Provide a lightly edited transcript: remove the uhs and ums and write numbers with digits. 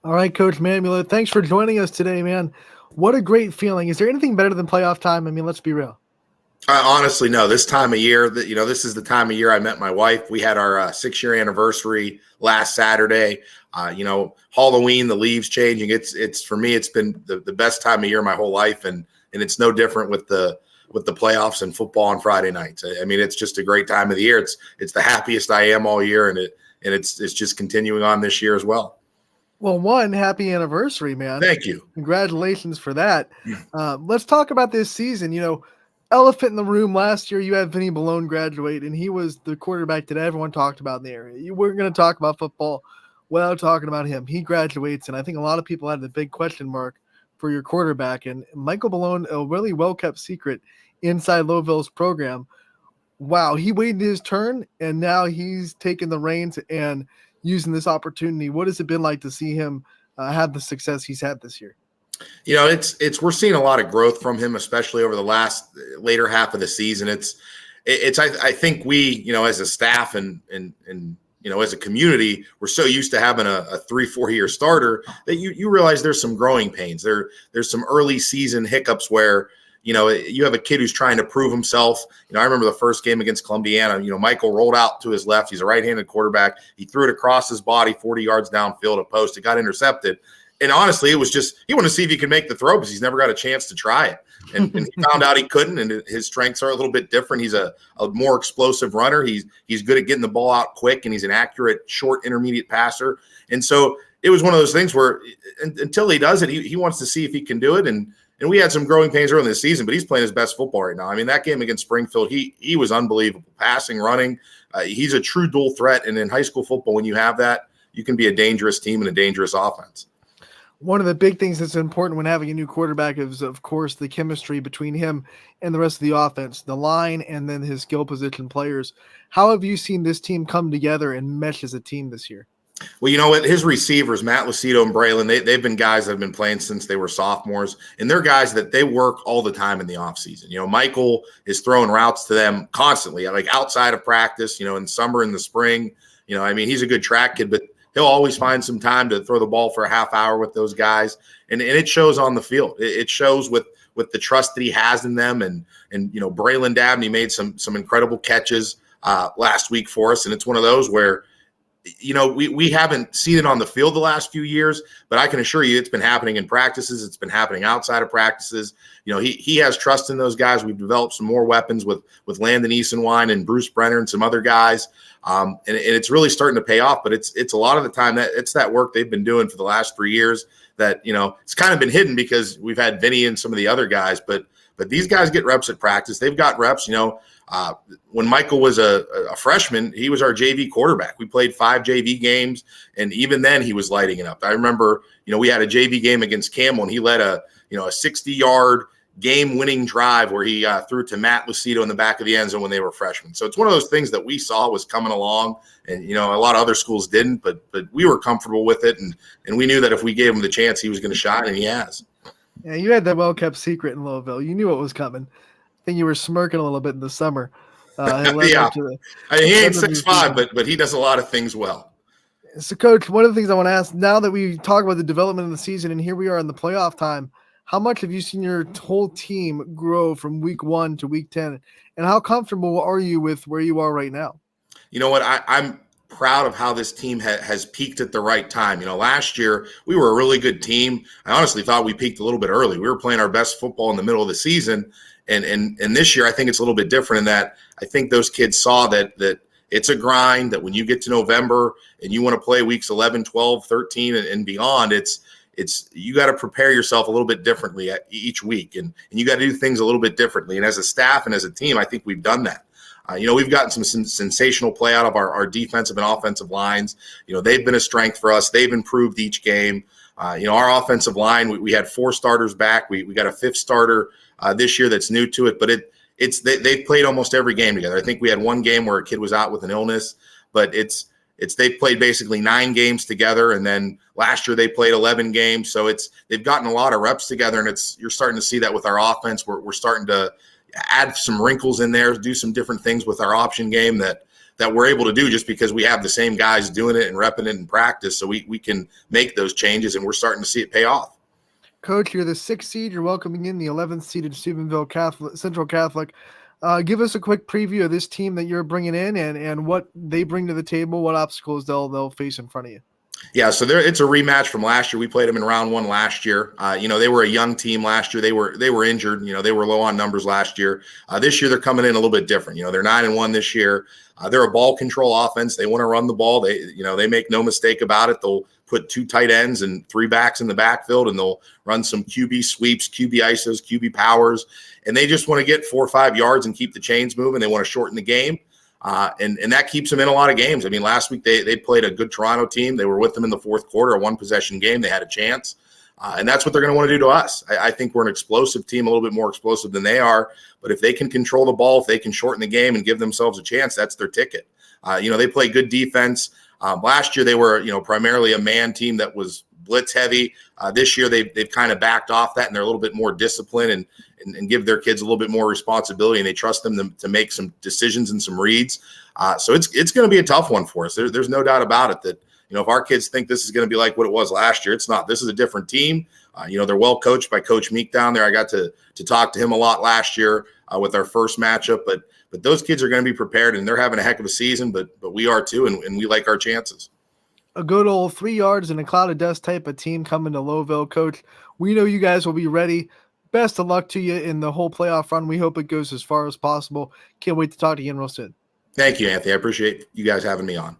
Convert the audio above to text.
All right, Coach Mamula, thanks for joining us today, man. What a great feeling. Is there anything better than playoff time? I mean, let's be real. I honestly no. This time of year, this is the time of year I met my wife. We had our 6-year anniversary last Saturday. Halloween, the leaves changing. It's for me. It's been the best time of year my whole life, and it's no different with the playoffs and football on Friday nights. I mean, it's just a great time of the year. It's the happiest I am all year, and it's just continuing on this year as well. Well, one, happy anniversary, man. Thank you. Congratulations for that. Let's talk about this season. Elephant in the room last year, you had Vinny Malone graduate, and he was the quarterback that everyone talked about in the area. We're going to talk about football without talking about him. He graduates, and I think a lot of people had the big question mark for your quarterback. And Michael Malone, a really well-kept secret inside Lowellville's program. Wow, he waited his turn, and now he's taking the reins and using this opportunity. What has it been like to see him have the success he's had this year? We're seeing a lot of growth from him, especially over the later half of the season. I think we, as a staff and as a community, we're so used to having a 3-4 year starter that you realize there's some growing pains. There's some early season hiccups where, you have a kid who's trying to prove himself. I remember the first game against Columbiana, Michael rolled out to his left. He's a right-handed quarterback. He threw it across his body 40 yards downfield, a post. It got intercepted. And honestly, it was just he wanted to see if he could make the throw because he's never got a chance to try it. And he found out he couldn't, and his strengths are a little bit different. He's a more explosive runner. He's good at getting the ball out quick, and he's an accurate, short, intermediate passer. And so it was one of those things where until he does it, he wants to see if he can do it. And we had some growing pains early in the season, but he's playing his best football right now. I mean, that game against Springfield, he was unbelievable. Passing, running. He's a true dual threat. And in high school football, when you have that, you can be a dangerous team and a dangerous offense. One of the big things that's important when having a new quarterback is, of course, the chemistry between him and the rest of the offense, the line, and then his skill position players. How have you seen this team come together and mesh as a team this year? Well, you know what? His receivers, Matt Lucido and Braylon, they've been guys that have been playing since they were sophomores, and they're guys that they work all the time in the offseason. Michael is throwing routes to them constantly, like outside of practice, in summer, in the spring. He's a good track kid, but he'll always find some time to throw the ball for a half hour with those guys. And it shows on the field. It shows with the trust that he has in them. And Braylon Dabney made some incredible catches last week for us. And it's one of those where, we haven't seen it on the field the last few years, but I can assure you it's been happening in practices. It's been happening outside of practices. He has trust in those guys. We've developed some more weapons with Landon Easenwine and Bruce Brenner and some other guys. And it's really starting to pay off, but it's a lot of the time that it's that work they've been doing for the last 3 years that, it's kind of been hidden because we've had Vinny and some of the other guys, but these guys get reps at practice. They've got reps, when Michael was a freshman, he was our JV quarterback. We played 5 JV games, and even then he was lighting it up. I remember, we had a JV game against Campbell, and he led a 60-yard game-winning drive where he threw to Matt Lucido in the back of the end zone when they were freshmen. So it's one of those things that we saw was coming along, and a lot of other schools didn't, but we were comfortable with it, and we knew that if we gave him the chance, he was going to shine, and he has. Yeah, you had that well-kept secret in Lowellville. You knew what was coming. I think you were smirking a little bit in the summer. Yeah, he ain't 6'5", but he does a lot of things well. So, Coach, one of the things I want to ask, now that we talk about the development of the season, and here we are in the playoff time, how much have you seen your whole team grow from week 1 to week 10? And how comfortable are you with where you are right now? You know what? I'm proud of how this team has peaked at the right time. Last year we were a really good team. I honestly thought we peaked a little bit early. We were playing our best football in the middle of the season. And this year, I think it's a little bit different in that I think those kids saw that it's a grind, that when you get to November and you want to play weeks 11, 12, 13 and beyond, it's you got to prepare yourself a little bit differently each week. And you got to do things a little bit differently. And as a staff and as a team, I think we've done that. We've gotten some sensational play out of our defensive and offensive lines. They've been a strength for us. They've improved each game. Our offensive line, we had 4 starters back. We got a 5th starter this year that's new to it, but they've played almost every game together. I think we had one game where a kid was out with an illness, but they've played basically 9 games together, and then last year they played 11 games. So they've gotten a lot of reps together, and you're starting to see that with our offense. We're starting to add some wrinkles in there, do some different things with our option game that that we're able to do just because we have the same guys doing it and repping it in practice. So we can make those changes, and we're starting to see it pay off. Coach, you're the 6th seed. You're welcoming in the 11th seeded Steubenville Central Catholic. Give us a quick preview of this team that you're bringing in and what they bring to the table, what obstacles they'll face in front of you. Yeah, so it's a rematch from last year. We played them in round 1 last year. They were a young team last year. They were injured. They were low on numbers last year. This year they're coming in a little bit different. They're 9-1 this year. They're a ball control offense. They want to run the ball. They make no mistake about it. They'll put 2 tight ends and 3 backs in the backfield, and they'll run some QB sweeps, QB ISOs, QB powers, and they just want to get 4 or 5 yards and keep the chains moving. They want to shorten the game. And that keeps them in a lot of games. I mean, last week they played a good Toronto team. They were with them in the fourth quarter, a 1-possession game. They had a chance. And that's what they're going to want to do to us. I think we're an explosive team, a little bit more explosive than they are. But if they can control the ball, if they can shorten the game and give themselves a chance, that's their ticket. They play good defense. Last year they were, primarily a man team that was blitz heavy. This year they've kind of backed off that, and they're a little bit more disciplined and give their kids a little bit more responsibility, and they trust them to make some decisions and some reads. So it's going to be a tough one for us. There's no doubt about it that, if our kids think this is going to be like what it was last year, it's not. This is a different team. They're well coached by Coach Meek down there. I got to talk to him a lot last year with our first matchup, but those kids are going to be prepared, and they're having a heck of a season, but we are too, and we like our chances. A good old 3 yards in a cloud of dust type of team coming to Lowellville. Coach, we know you guys will be ready. Best of luck to you in the whole playoff run. We hope it goes as far as possible. Can't wait to talk to you again real soon. Thank you, Anthony. I appreciate you guys having me on.